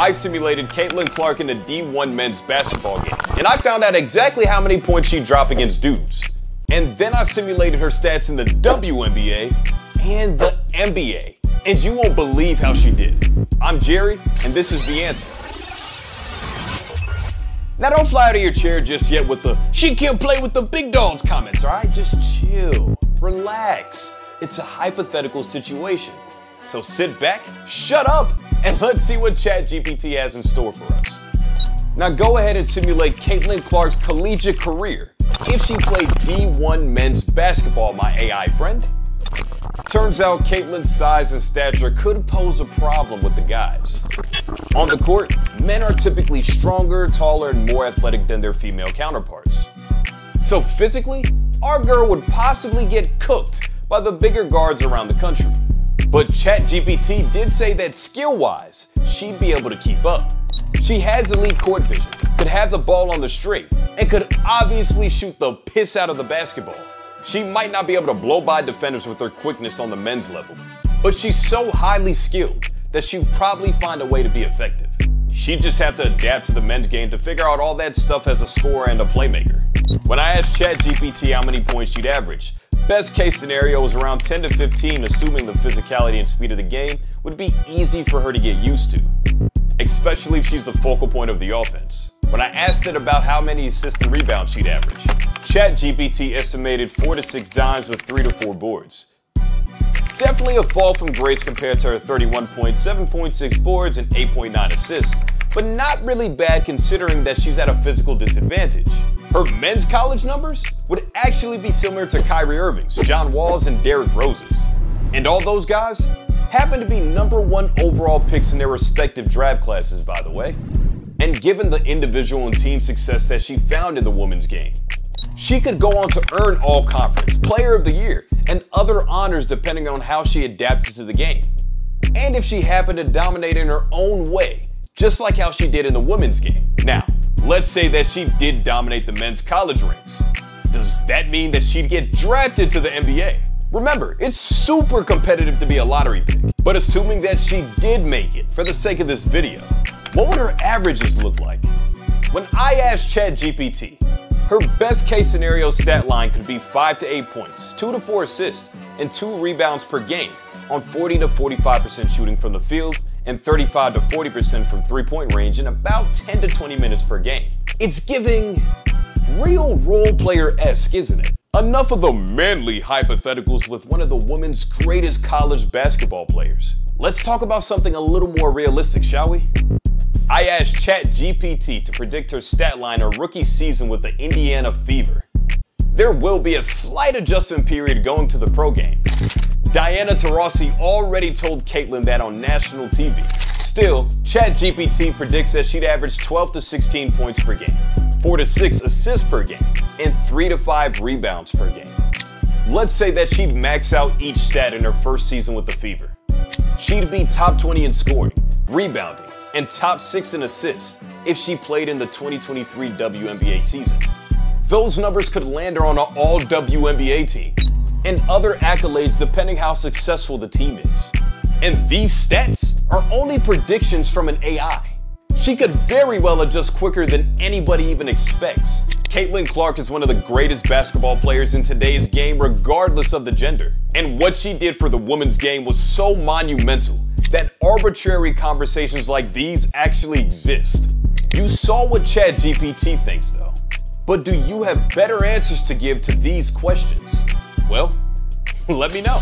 I simulated Caitlin Clark in the D1 men's basketball game, and I found out exactly how many points she'd drop against dudes. And then I simulated her stats in the WNBA and the NBA, and you won't believe how she did. I'm Jerry, and this is The Answer. Now don't fly out of your chair just yet with the "she can't play with the big dogs" comments, alright? Just chill, relax. It's a hypothetical situation. So sit back, shut up, and let's see what ChatGPT has in store for us. Now go ahead and simulate Caitlin Clark's collegiate career if she played D1 men's basketball, my AI friend. Turns out Caitlin's size and stature could pose a problem with the guys. On the court, men are typically stronger, taller, and more athletic than their female counterparts. So physically, our girl would possibly get cooked by the bigger guards around the country. But ChatGPT did say that skill-wise, she'd be able to keep up. She has elite court vision, could have the ball on the straight, and could obviously shoot the piss out of the basketball. She might not be able to blow by defenders with her quickness on the men's level, but she's so highly skilled that she'd probably find a way to be effective. She'd just have to adapt to the men's game to figure out all that stuff as a scorer and a playmaker. When I asked ChatGPT how many points she'd average, best case scenario was around 10 to 15, assuming the physicality and speed of the game would be easy for her to get used to, especially if she's the focal point of the offense. When I asked it about how many assists and rebounds she'd average, ChatGPT estimated 4 to 6 dimes with 3 to 4 boards. Definitely a fall from grace compared to her 31 points, 7.6 boards, and 8.9 assists, but not really bad considering that she's at a physical disadvantage. Her men's college numbers would actually be similar to Kyrie Irving's, John Wall's, and Derrick Rose's. And all those guys happen to be #1 overall picks in their respective draft classes, by the way. And given the individual and team success that she found in the women's game, she could go on to earn All-Conference, Player of the Year, and other honors depending on how she adapted to the game. And if she happened to dominate in her own way, just like how she did in the women's game. Now, let's say that she did dominate the men's college ranks. Does that mean that she'd get drafted to the NBA? Remember, it's super competitive to be a lottery pick. But assuming that she did make it, for the sake of this video, what would her averages look like? When I asked ChatGPT, her best case scenario stat line could be 5 to 8 points, 2 to 4 assists, and 2 rebounds per game on 40 to 45% shooting from the field and 35 to 40% from three-point range in about 10 to 20 minutes per game. It's giving real role player-esque, isn't it? Enough of the manly hypotheticals with one of the women's greatest college basketball players. Let's talk about something a little more realistic, shall we? I asked ChatGPT to predict her stat line her rookie season with the Indiana Fever. There will be a slight adjustment period going to the pro game. Diana Taurasi already told Caitlin that on national TV. Still, ChatGPT predicts that she'd average 12 to 16 points per game, 4 to 6 assists per game, and 3 to 5 rebounds per game. Let's say that she'd max out each stat in her first season with the Fever. She'd be top 20 in scoring, rebounding, and top 6 in assists if she played in the 2023 WNBA season. Those numbers could land her on an all-WNBA team, and other accolades depending how successful the team is. And these stats are only predictions from an AI. She could very well adjust quicker than anybody even expects. Caitlin Clark is one of the greatest basketball players in today's game regardless of the gender. And what she did for the women's game was so monumental that arbitrary conversations like these actually exist. You saw what ChatGPT thinks though. But do you have better answers to give to these questions? Well, let me know.